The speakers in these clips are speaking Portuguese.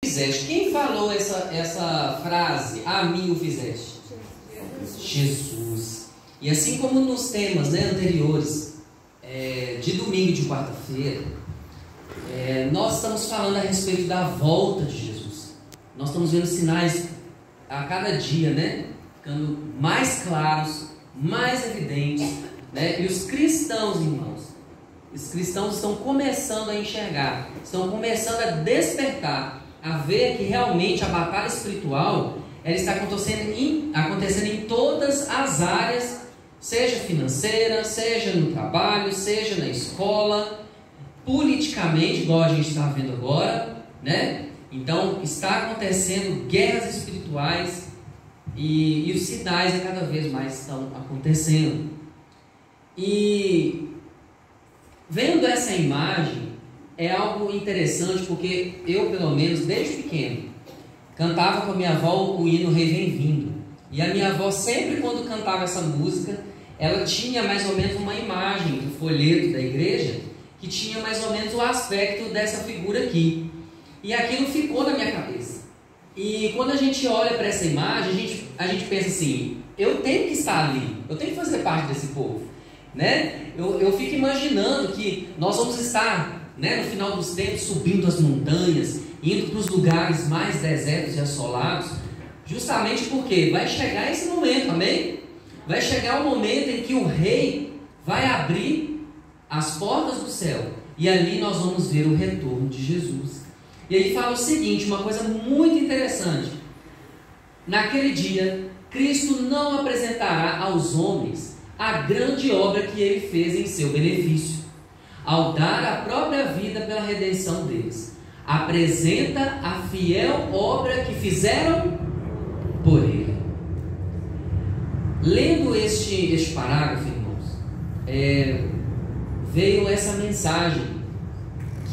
fizeste? Quem falou essa frase? A mim o fizeste? Jesus. E assim como nos temas, né, anteriores, de domingo e de quarta-feira, nós estamos falando a respeito da volta de Jesus. Nós estamos vendo sinais a cada dia, né, ficando mais claros, mais evidentes, né? E os cristãos, irmãos, os cristãos estão começando a enxergar, estão começando a despertar, a ver que realmente a batalha espiritual ela está acontecendo em todas as áreas, seja financeira, seja no trabalho, seja na escola, politicamente, igual a gente está vendo agora, né? Então está acontecendo guerras espirituais e os sinais cada vez mais estão acontecendo. E vendo essa imagem é algo interessante, porque eu, pelo menos, desde pequeno, cantava com a minha avó o hino Rei Vem Vindo. E a minha avó, sempre quando cantava essa música, ela tinha mais ou menos uma imagem do folheto da igreja, que tinha mais ou menos o aspecto dessa figura aqui. E aquilo ficou na minha cabeça. E quando a gente olha para essa imagem, a gente pensa assim, eu tenho que estar ali, eu tenho que fazer parte desse povo, né? Eu fico imaginando que nós vamos estar, né, no final dos tempos, subindo as montanhas, indo para os lugares mais desertos e assolados, justamente porque vai chegar esse momento, amém? Vai chegar o momento em que o rei vai abrir as portas do céu, e ali nós vamos ver o retorno de Jesus. E ele fala o seguinte, uma coisa muito interessante: naquele dia, Cristo não apresentará aos homens a grande obra que ele fez em seu benefício, ao dar a própria vida pela redenção deles. Apresenta a fiel obra que fizeram por ele. Lendo este parágrafo, irmãos, veio essa mensagem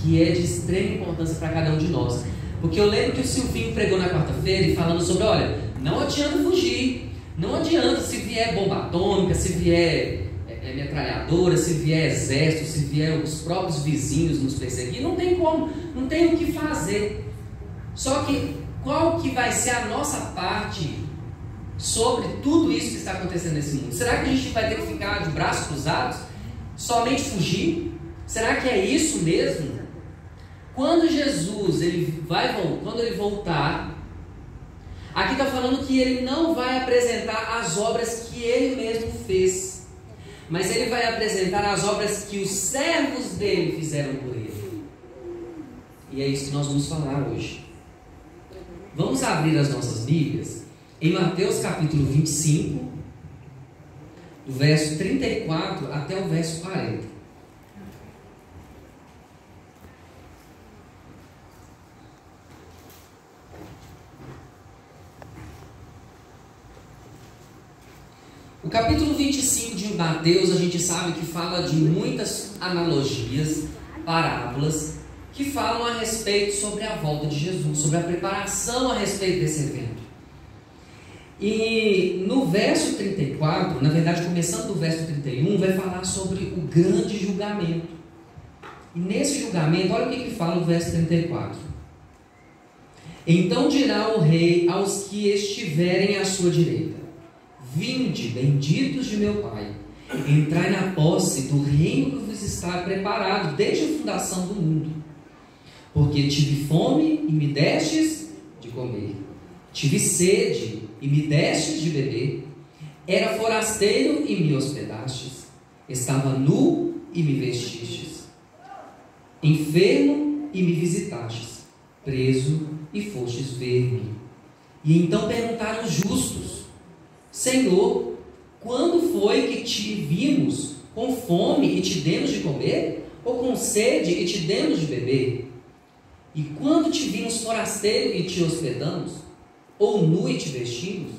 que é de extrema importância para cada um de nós. Porque eu lembro que o Silvinho pregou na quarta-feira e falando sobre, olha, não adianta fugir, não adianta se vier bomba atômica, se vier metralhadora, se vier exército, se vier os próprios vizinhos nos perseguir, não tem como, não tem o que fazer. Só que qual que vai ser a nossa parte sobre tudo isso que está acontecendo nesse mundo? Será que a gente vai ter que ficar de braços cruzados, somente fugir? Será que é isso mesmo? Quando Jesus quando ele voltar, aqui está falando que ele não vai apresentar as obras que ele mesmo fez, mas ele vai apresentar as obras que os servos dele fizeram por ele. E é isso que nós vamos falar hoje. Vamos abrir as nossas Bíblias em Mateus capítulo 25, do verso 34 até o verso 40. O capítulo 25 de Mateus, a gente sabe que fala de muitas analogias, parábolas, que falam a respeito sobre a volta de Jesus, sobre a preparação a respeito desse evento. E no verso 34, na verdade começando do verso 31, vai falar sobre o grande julgamento. E nesse julgamento, olha o que fala o verso 34. Então dirá o rei aos que estiverem à sua direita: vinde, benditos de meu Pai, entrai na posse do reino que vos está preparado desde a fundação do mundo. Porque tive fome e me destes de comer, tive sede e me destes de beber, era forasteiro e me hospedastes, estava nu e me vestistes, enfermo e me visitastes, preso e fostes ver-me. E então perguntaram os justos: Senhor, quando foi que te vimos com fome e te demos de comer? Ou com sede e te demos de beber? E quando te vimos forasteiro e te hospedamos? Ou nu e te vestimos?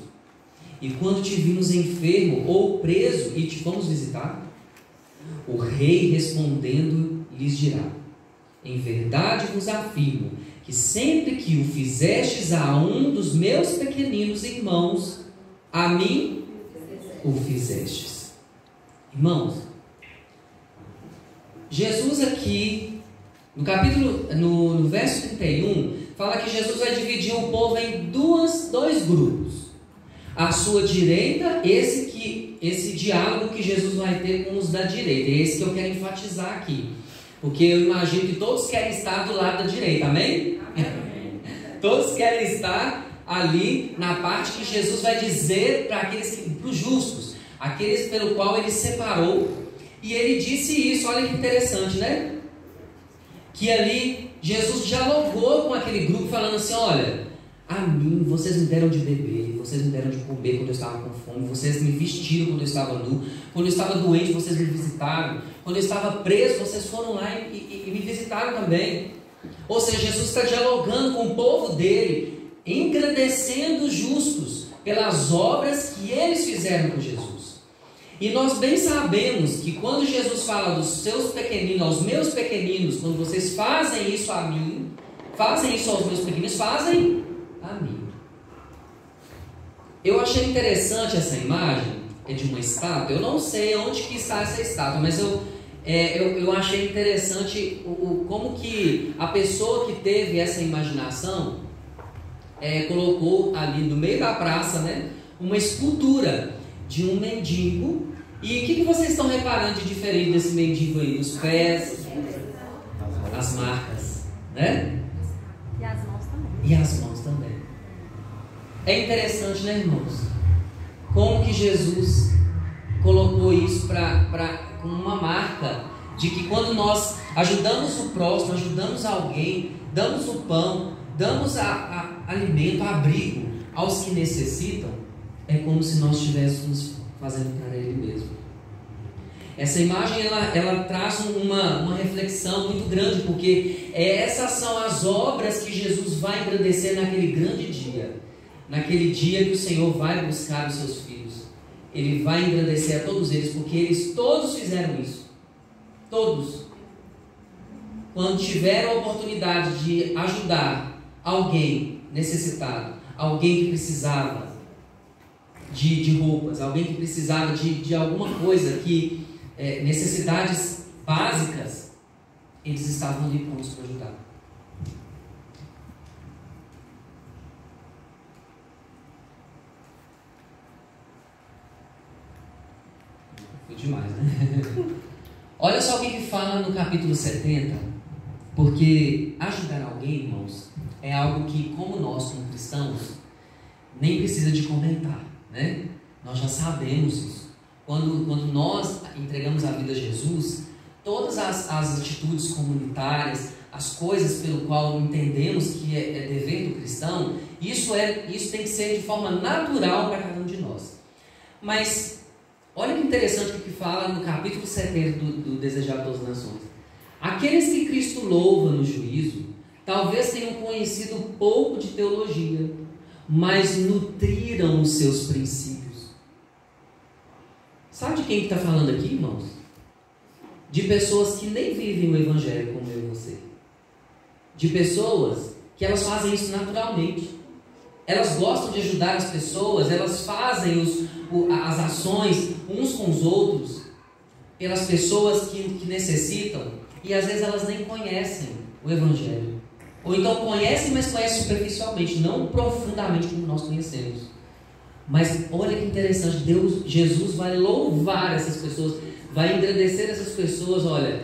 E quando te vimos enfermo ou preso e te fomos visitar? O rei respondendo lhes dirá: em verdade vos afirmo que sempre que o fizestes a um dos meus pequeninos irmãos, a mim o fizestes. Irmãos, Jesus aqui no verso 31 fala que Jesus vai dividir o povo em dois grupos. À sua direita, esse diálogo que Jesus vai ter com os da direita. É esse que eu quero enfatizar aqui. Porque eu imagino que todos querem estar do lado da direita, amém? Amém. Todos querem estar ali na parte que Jesus vai dizer para os justos, aqueles pelo qual ele separou. E ele disse isso, olha que interessante, né? Que ali Jesus dialogou com aquele grupo falando assim: olha, a mim vocês me deram de beber, vocês me deram de comer quando eu estava com fome, vocês me vestiram quando eu estava nu, quando eu estava doente vocês me visitaram, quando eu estava preso vocês foram lá e me visitaram também. Ou seja, Jesus está dialogando com o povo dele, engrandecendo os justos pelas obras que eles fizeram com Jesus. E nós bem sabemos que quando Jesus fala dos seus pequeninos, aos meus pequeninos, quando vocês fazem isso a mim, fazem isso aos meus pequeninos, fazem a mim. Eu achei interessante essa imagem, é de uma estátua. Eu não sei onde que está essa estátua, mas eu achei interessante como que a pessoa que teve essa imaginação colocou ali no meio da praça, né, uma escultura de um mendigo. E o que vocês estão reparando de diferente desse mendigo aí? Os pés, as marcas, né? E as mãos também. E as mãos também. É interessante, né, irmãos? Como que Jesus colocou isso como uma marca de que quando nós ajudamos o próximo, ajudamos alguém, damos o pão, damos alimento, abrigo aos que necessitam, é como se nós estivéssemos fazendo para Ele mesmo. Essa imagem ela traz uma reflexão muito grande, porque essas são as obras que Jesus vai engrandecer naquele grande dia, naquele dia que o Senhor vai buscar os seus filhos. Ele vai engrandecer a todos eles, porque eles todos fizeram isso. Todos. Quando tiveram a oportunidade de ajudar alguém necessitado, alguém que precisava de roupas, alguém que precisava de alguma coisa, necessidades básicas, eles estavam ali prontos para ajudar. Foi demais, né? Olha só o que fala no capítulo 70, porque ajudar alguém, irmãos, é algo que, como nós, como cristãos, nem precisa de comentar, né? Nós já sabemos isso. Quando nós entregamos a vida a Jesus, todas as atitudes comunitárias, as coisas pelo qual entendemos que é dever do cristão, isso tem que ser de forma natural para cada um de nós. Mas olha que interessante o que fala no capítulo 70 do Desejar de Todas as Nações. Aqueles que Cristo louva no juízo, talvez tenham conhecido pouco de teologia, mas nutriram os seus princípios. Sabe de quem está falando aqui, irmãos? De pessoas que nem vivem o Evangelho como eu e você. De pessoas que elas fazem isso naturalmente. Elas gostam de ajudar as pessoas, elas fazem as ações uns com os outros, pelas pessoas que necessitam, e às vezes elas nem conhecem o Evangelho. Ou então conhecem, mas conhecem superficialmente, não profundamente como nós conhecemos. Mas olha que interessante, Jesus vai louvar essas pessoas, vai engrandecer essas pessoas. Olha,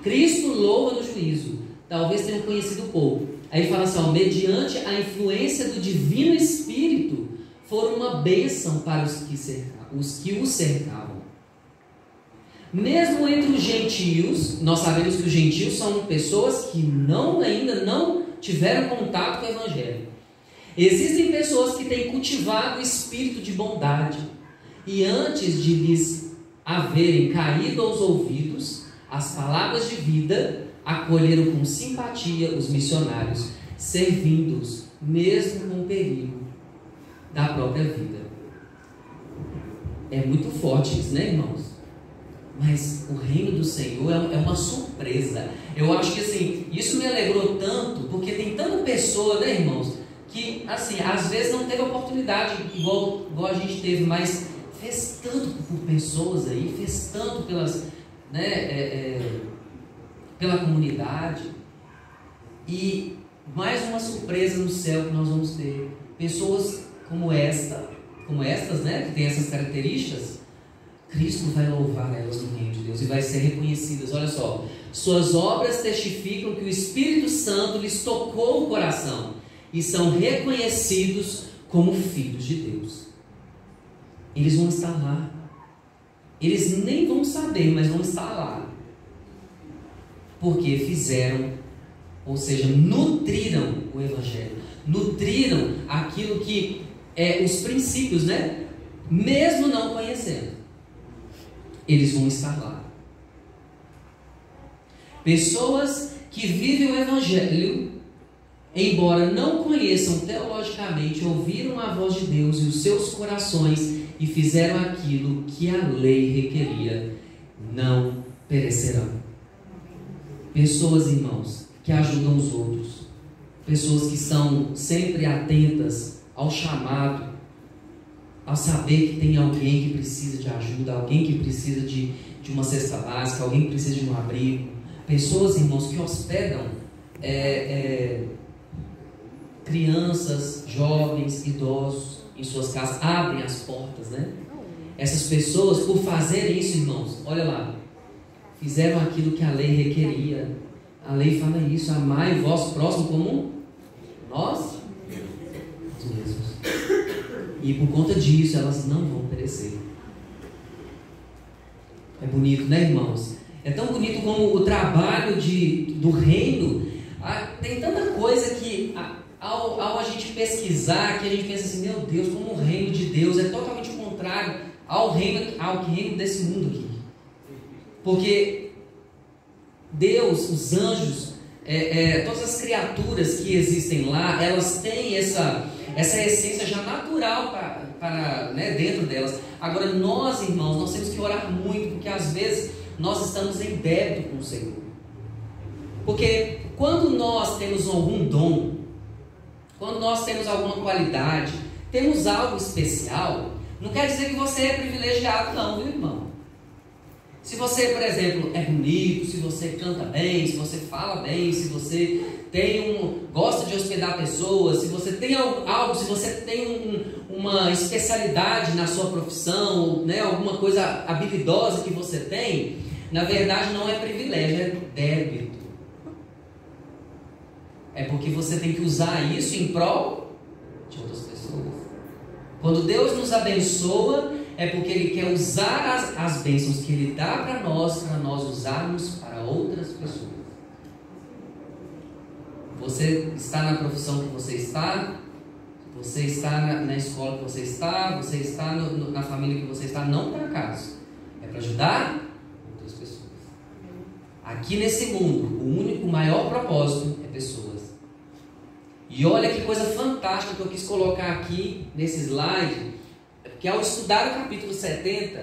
Cristo louva no juízo, talvez tenham conhecido pouco. Aí fala assim, mediante a influência do Divino Espírito, foram uma bênção para os que o cercavam. Mesmo entre os gentios, nós sabemos que os gentios são pessoas que ainda não tiveram contato com o Evangelho. Existem pessoas que têm cultivado o espírito de bondade, e antes de lhes haverem caído aos ouvidos as palavras de vida, acolheram com simpatia os missionários, servindo-os, mesmo com perigo da própria vida. É muito forte isso, né, irmãos? Mas o reino do Senhor é uma surpresa. Eu acho que assim, isso me alegrou tanto, porque tem tanta pessoa, né, irmãos, que assim, às vezes não teve oportunidade igual a gente teve, mas fez tanto por pessoas aí, fez tanto pela comunidade. E Mais uma surpresa no céu que nós vamos ter. Pessoas como estas, né, que tem essas características, Cristo vai louvar elas no reino de Deus e vai ser reconhecidas. Olha só, suas obras testificam que o Espírito Santo lhes tocou o coração e são reconhecidos como filhos de Deus. Eles vão estar lá. Eles nem vão saber, mas vão estar lá. Porque fizeram, ou seja, nutriram o Evangelho. Nutriram aquilo que os princípios, né? Mesmo não conhecendo. Eles vão estar lá. Pessoas que vivem o Evangelho, embora não conheçam teologicamente, ouviram a voz de Deus e os seus corações e fizeram aquilo que a lei requeria, não perecerão. Pessoas, irmãos, que ajudam os outros, pessoas que estão sempre atentas ao chamado, ao saber que tem alguém que precisa de ajuda, alguém que precisa de uma cesta básica, alguém que precisa de um abrigo. Pessoas, irmãos, que hospedam crianças, jovens, idosos em suas casas, abrem as portas, né? Essas pessoas, por fazerem isso, irmãos, olha lá, fizeram aquilo que a lei requeria. A lei fala isso: amai o vosso próximo como nós mesmos. E por conta disso, elas não vão perecer. É bonito, né, irmãos? É tão bonito como o trabalho do reino. Tem tanta coisa que, ao a gente pesquisar, que a gente pensa assim: meu Deus, como o reino de Deus é totalmente contrário ao reino desse mundo aqui. Porque Deus, os anjos, todas as criaturas que existem lá, elas têm essa essência já natural né, dentro delas. Agora nós, irmãos, nós temos que orar muito, porque às vezes nós estamos em débito com o Senhor. Porque quando nós temos algum dom, quando nós temos alguma qualidade, temos algo especial, não quer dizer que você é privilegiado não, viu, irmão? Se você, por exemplo, é bonito, se você canta bem, se você fala bem, se você gosta de hospedar pessoas, se você tem algo, se você tem uma especialidade na sua profissão, né, alguma coisa habilidosa que você tem, na verdade não é privilégio, é débito. É porque você tem que usar isso em prol de outras pessoas. Quando Deus nos abençoa, é porque Ele quer usar as bênçãos que Ele dá para nós usarmos para outras pessoas. Você está na profissão que você está na escola que você está na família que você está, não por acaso. É para ajudar outras pessoas. Aqui nesse mundo, o único maior propósito é pessoas. E olha que coisa fantástica que eu quis colocar aqui nesse slide, que ao estudar o capítulo 70,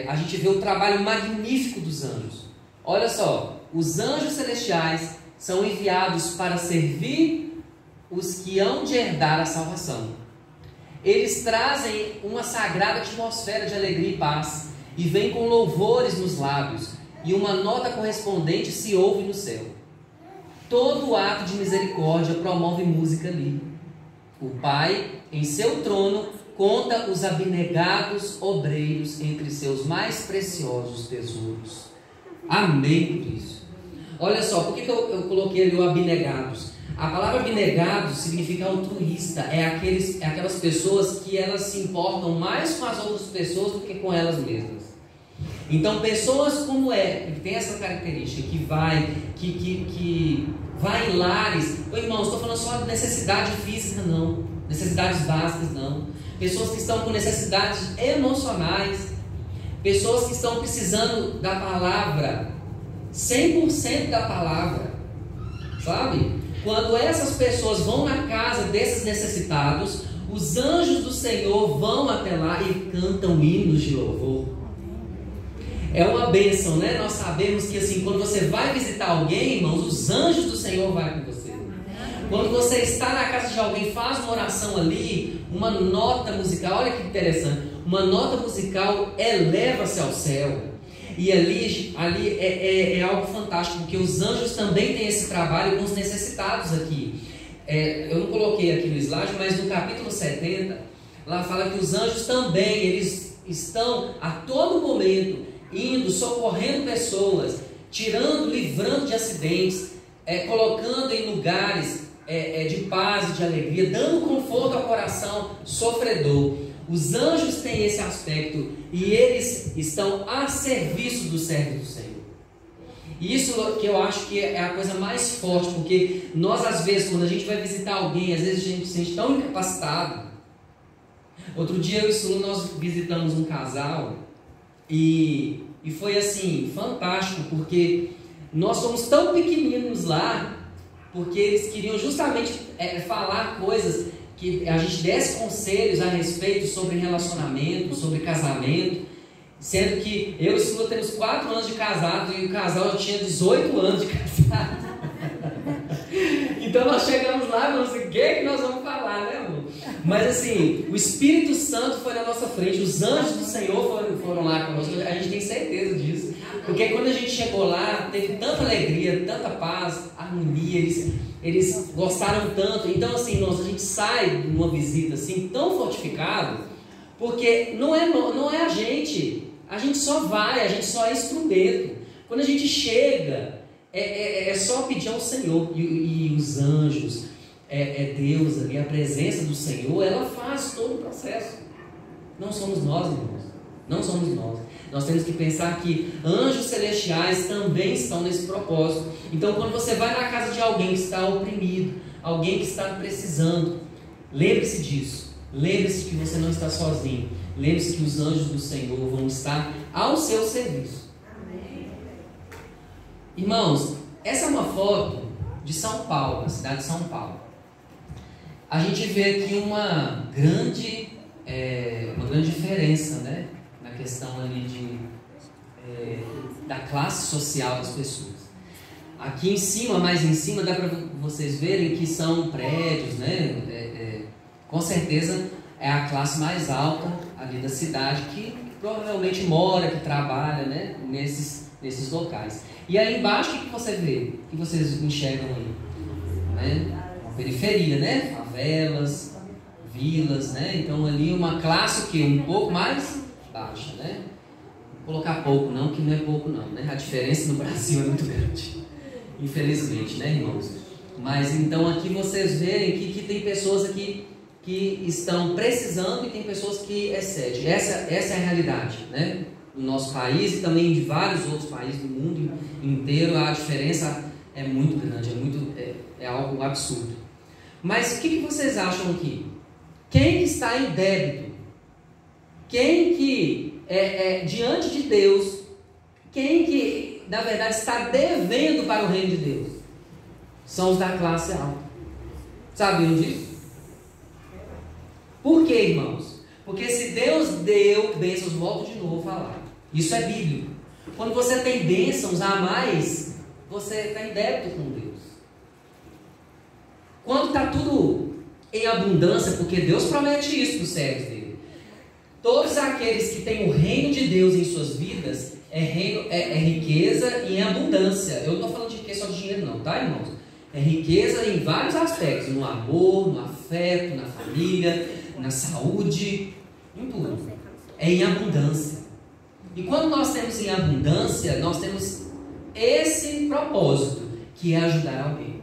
a gente vê o trabalho magnífico dos anjos. Olha só, os anjos celestiais são enviados para servir os que hão de herdar a salvação. Eles trazem uma sagrada atmosfera de alegria e paz, e vêm com louvores nos lábios, e uma nota correspondente se ouve no céu. Todo ato de misericórdia promove música ali. O Pai, em seu trono, conta os abnegados obreiros entre seus mais preciosos tesouros. Amém por isso. Olha só, por que eu coloquei ali o abnegados? A palavra abnegado significa altruísta. É aquelas pessoas que elas se importam mais com as outras pessoas do que com elas mesmas. Então, pessoas como que tem essa característica, que vai em lares. Irmãos, estou falando só de necessidade física, não. Necessidades básicas, não. Pessoas que estão com necessidades emocionais. Pessoas que estão precisando da palavra, 100% da palavra. Sabe? Quando essas pessoas vão na casa desses necessitados, os anjos do Senhor vão até lá e cantam hinos de louvor. É uma bênção, né? Nós sabemos que assim, quando você vai visitar alguém, irmãos, os anjos do Senhor vão com você. Quando você está na casa de alguém, faz uma oração ali, uma nota musical, olha que interessante, uma nota musical eleva-se ao céu. E ali é algo fantástico, porque os anjos também têm esse trabalho com os necessitados aqui. Eu não coloquei aqui no slide, mas no capítulo 70, lá fala que os anjos também, eles estão a todo momento indo, socorrendo pessoas, tirando, livrando de acidentes, colocando em lugares de paz e de alegria, dando conforto ao coração sofredor. Os anjos têm esse aspecto e eles estão a serviço do servo do Senhor. E isso que eu acho que é a coisa mais forte, porque nós às vezes, quando a gente vai visitar alguém, às vezes a gente se sente tão incapacitado. Outro dia eu e Sulu, nós visitamos um casal e foi assim, fantástico, porque nós somos tão pequeninos lá, porque eles queriam justamente falar coisas, que a gente desse conselhos a respeito sobre relacionamento, sobre casamento, sendo que eu e Sula temos 4 anos de casado e o casal tinha 18 anos de casado. Então nós chegamos lá e falamos assim, o que é que nós vamos falar, né, amor? Mas assim, o Espírito Santo foi na nossa frente, os anjos do Senhor foram lá conosco, a gente tem certeza disso. Porque quando a gente chegou lá, teve tanta alegria, tanta paz, harmonia, eles gostaram tanto. Então assim, a gente sai de uma visita assim, tão fortificado, porque não é a gente só vai, a gente só é instrumento. Quando a gente chega, é só pedir ao Senhor, e os anjos, Deus ali, a presença do Senhor, ela faz todo o processo. Não somos nós, irmãos, não somos nós. Nós temos que pensar que anjos celestiais também estão nesse propósito. Então quando você vai na casa de alguém que está oprimido, alguém que está precisando, lembre-se disso, lembre-se que você não está sozinho, lembre-se que os anjos do Senhor vão estar ao seu serviço. Irmãos, essa é uma foto de São Paulo, da cidade de São Paulo. A gente vê aqui uma grande diferença, né, na questão ali da classe social das pessoas. Aqui em cima, mais em cima, dá para vocês verem que são prédios, né? Com certeza é a classe mais alta ali da cidade, que provavelmente mora, que trabalha, né, nesses locais. E aí embaixo, o que você vê? O que vocês enxergam aí? Né? Uma periferia, né? Favelas, vilas, né? Então ali uma classe que um pouco mais baixa, né? Vou colocar pouco não, que não é pouco não, né? A diferença no Brasil é muito grande, infelizmente, né, irmãos? Mas então aqui vocês verem que tem pessoas aqui que estão precisando e tem pessoas que excedem. Essa é a realidade, né? Do nosso país e também de vários outros países do mundo inteiro. A diferença é muito grande, é algo absurdo. Mas o que vocês acham aqui? Quem está em débito? Quem que diante de Deus, quem que na verdade está devendo para o reino de Deus? São os da classe alta. Sabiam disso? Por quê, irmãos? Porque se Deus deu bênçãos, volto de novo a falar. Isso é bíblico. Quando você tem bênçãos a mais, você está em débito com Deus. Quando está tudo em abundância, porque Deus promete isso para os servos dele. Todos aqueles que têm o reino de Deus em suas vidas, é riqueza e em abundância. Eu não estou falando de riqueza só de dinheiro não, tá, irmãos? É riqueza em vários aspectos, no amor, no afeto, na família, na saúde, em tudo. É em abundância. E quando nós temos em abundância, nós temos esse propósito, que é ajudar alguém.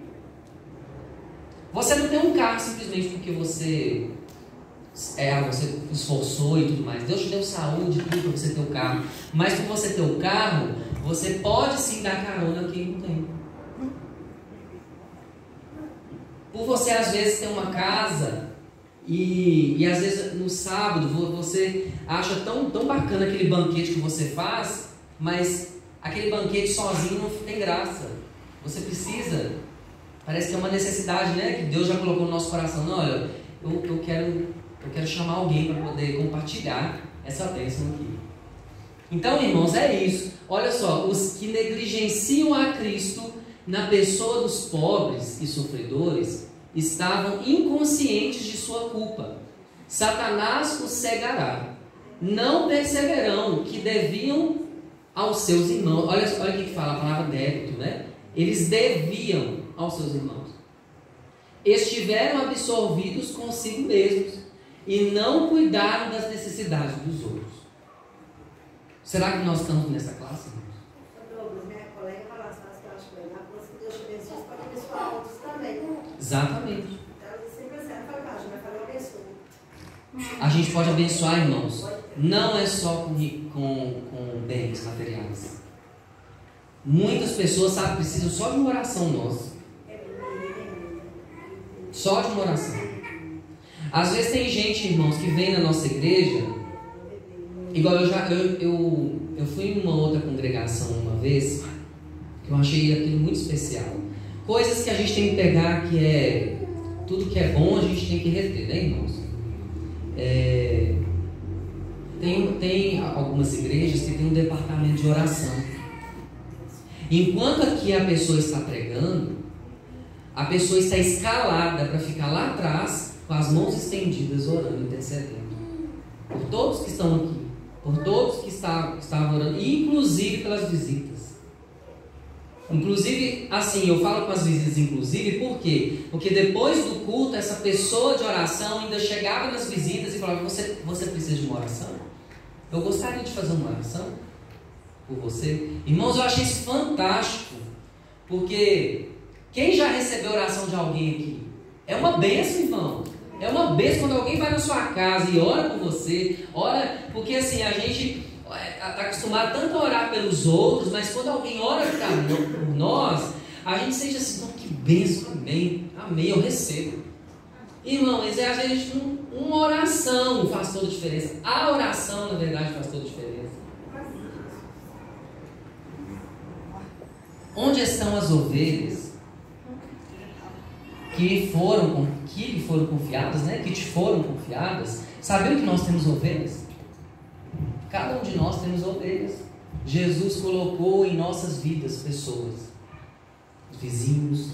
Você não tem um carro simplesmente porque você esforçou e tudo mais. Deus te deu saúde e tudo para você ter o carro. Mas por você ter o carro, você pode sim dar carona a quem não tem. Por você às vezes ter uma casa e às vezes no sábado você acha tão bacana aquele banquete que você faz, mas aquele banquete sozinho não tem graça. Você precisa, parece que é uma necessidade, né, que Deus já colocou no nosso coração. Não, olha, eu quero chamar alguém para poder compartilhar essa bênção aqui. Então, irmãos, é isso. Olha só, os que negligenciam a Cristo na pessoa dos pobres e sofredores estavam inconscientes de sua culpa. Satanás os cegará. Não perceberão que deviam aos seus irmãos. Olha o que fala a palavra débito, né? Eles deviam aos seus irmãos. Estiveram absorvidos consigo mesmos e não cuidaram das necessidades dos outros. Será que nós estamos nessa classe? Minha colega falava assim, que eu acho que na coisa que Deus te abençoe, pode abençoar outros também. Exatamente. Então, eu sempre assim, eu falei, mas eu abençoo. A gente pode abençoar, irmãos. Não é só com bens materiais. Muitas pessoas, sabe, precisam só de uma oração nossa. Só de uma oração. Às vezes tem gente, irmãos, que vem na nossa igreja. Igual eu fui em uma outra congregação uma vez, que eu achei aquilo muito especial. Coisas que a gente tem que pegar, que é tudo que é bom a gente tem que reter, né, irmãos? Tem algumas igrejas que tem um departamento de oração. Enquanto aqui a pessoa está pregando, a pessoa está escalada para ficar lá atrás, com as mãos estendidas, orando, intercedendo. Por todos que estão aqui, por todos que estavam orando, inclusive pelas visitas. Inclusive, assim, eu falo com as visitas, inclusive, por quê? Porque depois do culto, essa pessoa de oração ainda chegava nas visitas e falava, você precisa de uma oração? Eu gostaria de fazer uma oração por você. Irmãos, eu achei isso fantástico, porque quem já recebeu oração de alguém aqui? É uma bênção, irmão. É uma bênção quando alguém vai na sua casa e ora por você. Ora, porque assim, a gente está acostumado tanto a orar pelos outros, mas quando alguém ora por nós, a gente sente assim, que bênção, amém, amém, eu recebo. Irmão, mas às vezes uma oração faz toda a diferença. A oração, na verdade, faz toda a diferença. Onde estão as ovelhas que lhe foram confiadas, né? Que te foram confiadas? Sabiam que nós temos ovelhas? Cada um de nós temos ovelhas. Jesus colocou em nossas vidas pessoas, vizinhos,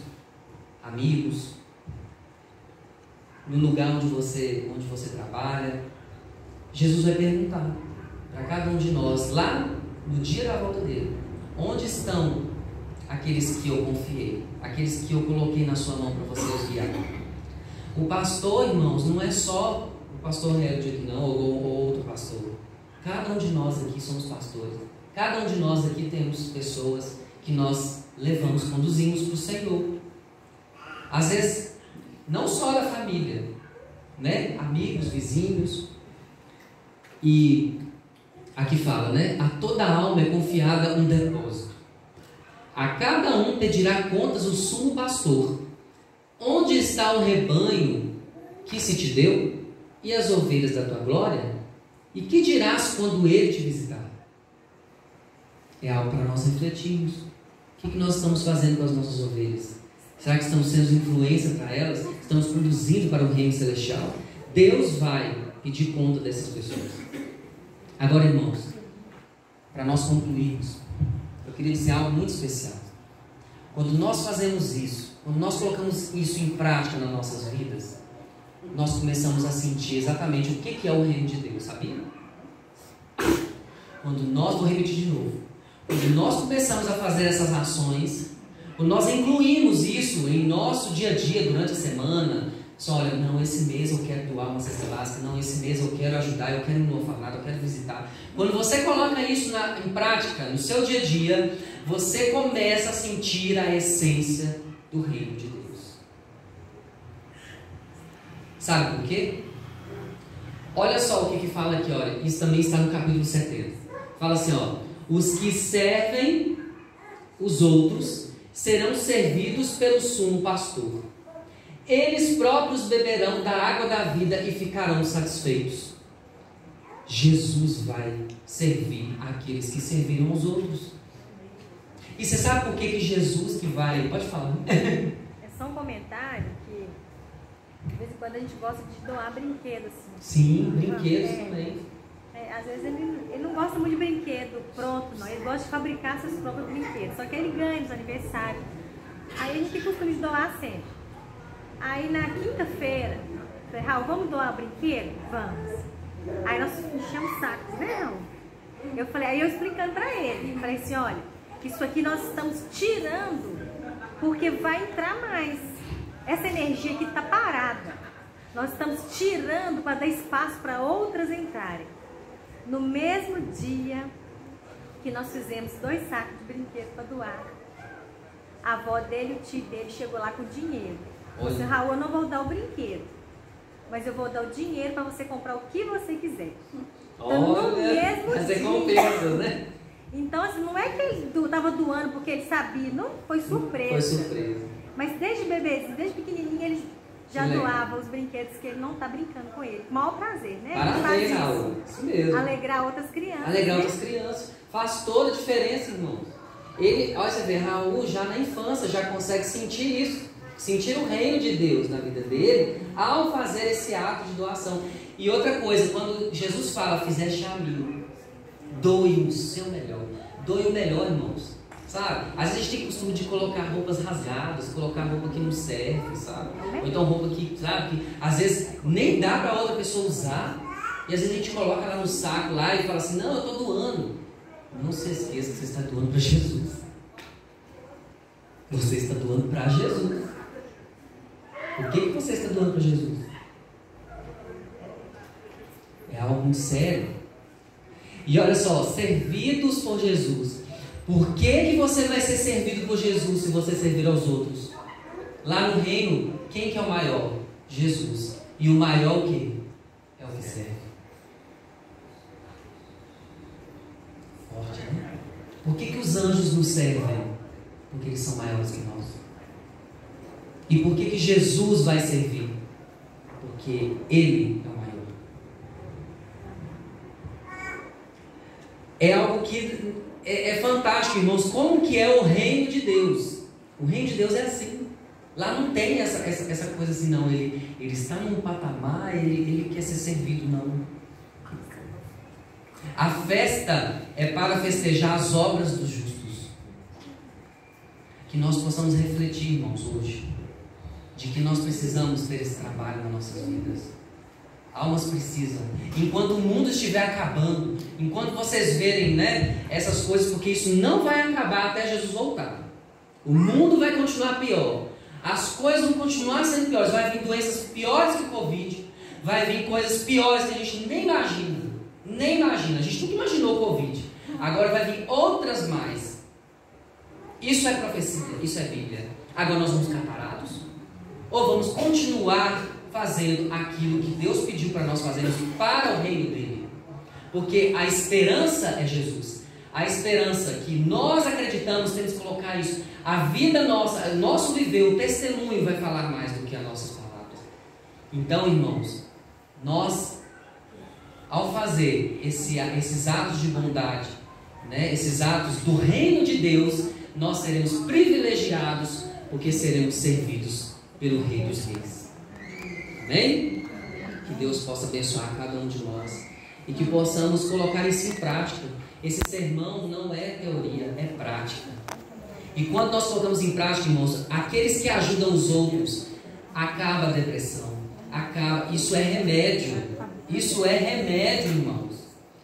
amigos, no lugar onde você trabalha. Jesus vai perguntar para cada um de nós, lá no dia da volta dele, onde estão aqueles que eu confiei, aqueles que eu coloquei na sua mão para você os guiar. O pastor, irmãos, não é só o pastor Hélio aqui não, ou outro pastor. Cada um de nós aqui somos pastores. Cada um de nós aqui temos pessoas que nós levamos, conduzimos para o Senhor. Às vezes, não só da família, né? Amigos, vizinhos. E aqui fala, né? A toda alma é confiada um depósito. A cada um pedirá contas o sumo pastor. Onde está o rebanho que se te deu e as ovelhas da tua glória? E que dirás quando ele te visitar? É algo para nós refletirmos. O que nós estamos fazendo com as nossas ovelhas? Será que estamos sendo influência para elas? Estamos produzindo para o reino celestial? Deus vai pedir conta dessas pessoas. Agora, irmãos, para nós concluirmos, eu queria dizer algo muito especial. Quando nós fazemos isso, quando nós colocamos isso em prática nas nossas vidas, nós começamos a sentir exatamente o que é o reino de Deus, sabia? Quando nós, vou repetir de novo, quando nós começamos a fazer essas ações, quando nós incluímos isso em nosso dia a dia, durante a semana, só olha, não, esse mês eu quero doar uma cesta básica, não, esse mês eu quero ajudar, eu quero ir no orfanato, eu quero visitar. Quando você coloca isso em prática, no seu dia a dia, você começa a sentir a essência do reino de Deus. Sabe por quê? Olha só o que fala aqui, olha, isso também está no capítulo 70. Fala assim, ó, os que servem os outros serão servidos pelo sumo pastor. Eles próprios beberão da água da vida e ficarão satisfeitos. Jesus vai servir aqueles que serviram aos outros. E você sabe por que Jesus que vai... Pode falar. É só um comentário que de vez em quando a gente gosta de doar brinquedos. Assim. Sim, brinquedos também. Às vezes ele não gosta muito de brinquedo pronto, não. Ele gosta de fabricar seus próprios brinquedos. Só que ele ganha nos aniversários. Aí a gente tem costume de doar sempre. Aí na quinta-feira, falei, Raul, vamos doar o brinquedo? Vamos. Aí nós enchemos o saco. Não, Aí eu explicando pra ele, falei assim, olha, isso aqui nós estamos tirando porque vai entrar mais. Essa energia aqui tá parada. Nós estamos tirando para dar espaço para outras entrarem. No mesmo dia que nós fizemos 2 sacos de brinquedo para doar, a avó dele e o tio dele chegou lá com dinheiro. Disse, Raul, eu não vou dar o brinquedo, mas eu vou dar o dinheiro para você comprar o que você quiser. Então, no mesmo dia. Recompensa, né? Então, assim, não é que ele estava doando porque ele sabia, não, foi surpresa. Foi surpresa. Mas desde bebezinho, desde pequenininho, ele já doava os brinquedos que ele não está brincando com ele. Com o maior prazer, né? Parabéns, Raul. Isso mesmo. Alegrar outras crianças. Alegrar né? outras crianças. Faz toda a diferença, irmãos. Olha, você vê, Raul já na infância já consegue sentir isso. Sentir o reino de Deus na vida dele ao fazer esse ato de doação. E outra coisa, quando Jesus fala, fizeste a mim, doe o seu melhor. Doe o melhor, irmãos. Sabe? Às vezes a gente tem o costume de colocar roupas rasgadas, colocar roupa que não serve, sabe? Ou então roupa que, sabe, que às vezes nem dá para outra pessoa usar. E às vezes a gente coloca lá no saco lá e fala assim, não, eu estou doando. Não se esqueça que você está doando para Jesus. Você está doando para Jesus. Por que você está doando para Jesus? É algo muito sério. E olha só, servidos por Jesus. Por que você vai ser servido por Jesus se você servir aos outros? Lá no reino, quem que é o maior? Jesus. E o maior o quê? É o que serve. Forte, né? Por que os anjos nos servem? Porque eles são maiores que nós. E por que Jesus vai servir? Porque Ele é o maior. É algo que é fantástico, irmãos. Como que é o reino de Deus? O reino de Deus é assim. Lá não tem essa coisa assim, não. Ele está num patamar, ele quer ser servido, não. A festa é para festejar as obras dos justos. Que nós possamos refletir, irmãos, hoje, de que nós precisamos ter esse trabalho nas nossas vidas. Almas precisam. Enquanto o mundo estiver acabando, enquanto vocês verem, né, essas coisas, porque isso não vai acabar até Jesus voltar. O mundo vai continuar pior. As coisas vão continuar sendo piores. Vai vir doenças piores que o Covid. Vai vir coisas piores que a gente nem imagina. Nem imagina. A gente nunca imaginou o Covid. Agora vai vir outras mais. Isso é profecia. Isso é Bíblia. Agora nós vamos ficar parados? Ou vamos continuar fazendo aquilo que Deus pediu para nós fazermos para o reino dele? Porque a esperança é Jesus. A esperança que nós acreditamos, temos que colocar isso. A vida nossa, o nosso viver, o testemunho vai falar mais do que as nossas palavras. Então, irmãos, nós, ao fazer esses atos de bondade, né, esses atos do reino de Deus, nós seremos privilegiados, porque seremos servidos pelo Rei dos Reis. Amém? Que Deus possa abençoar cada um de nós e que possamos colocar isso em prática. Esse sermão não é teoria, é prática. E quando nós colocamos em prática, irmãos, aqueles que ajudam os outros, acaba a depressão, isso é remédio. Isso é remédio, irmãos.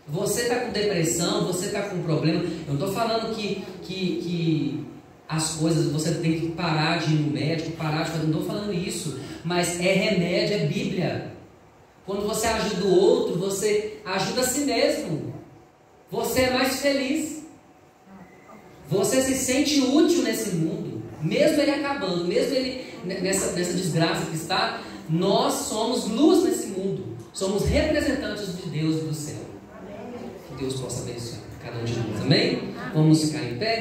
Você está com depressão, você está com problema. Eu não estou falando que as coisas, você tem que parar de ir no médico, parar de fazer, não estou falando isso, mas é remédio, é Bíblia. Quando você ajuda o outro, você ajuda a si mesmo. Você é mais feliz. Você se sente útil nesse mundo, mesmo ele acabando, mesmo ele nessa desgraça que está. Nós somos luz nesse mundo, somos representantes de Deus e do céu. Que Deus possa abençoar cada um de nós, amém? Vamos ficar em pé.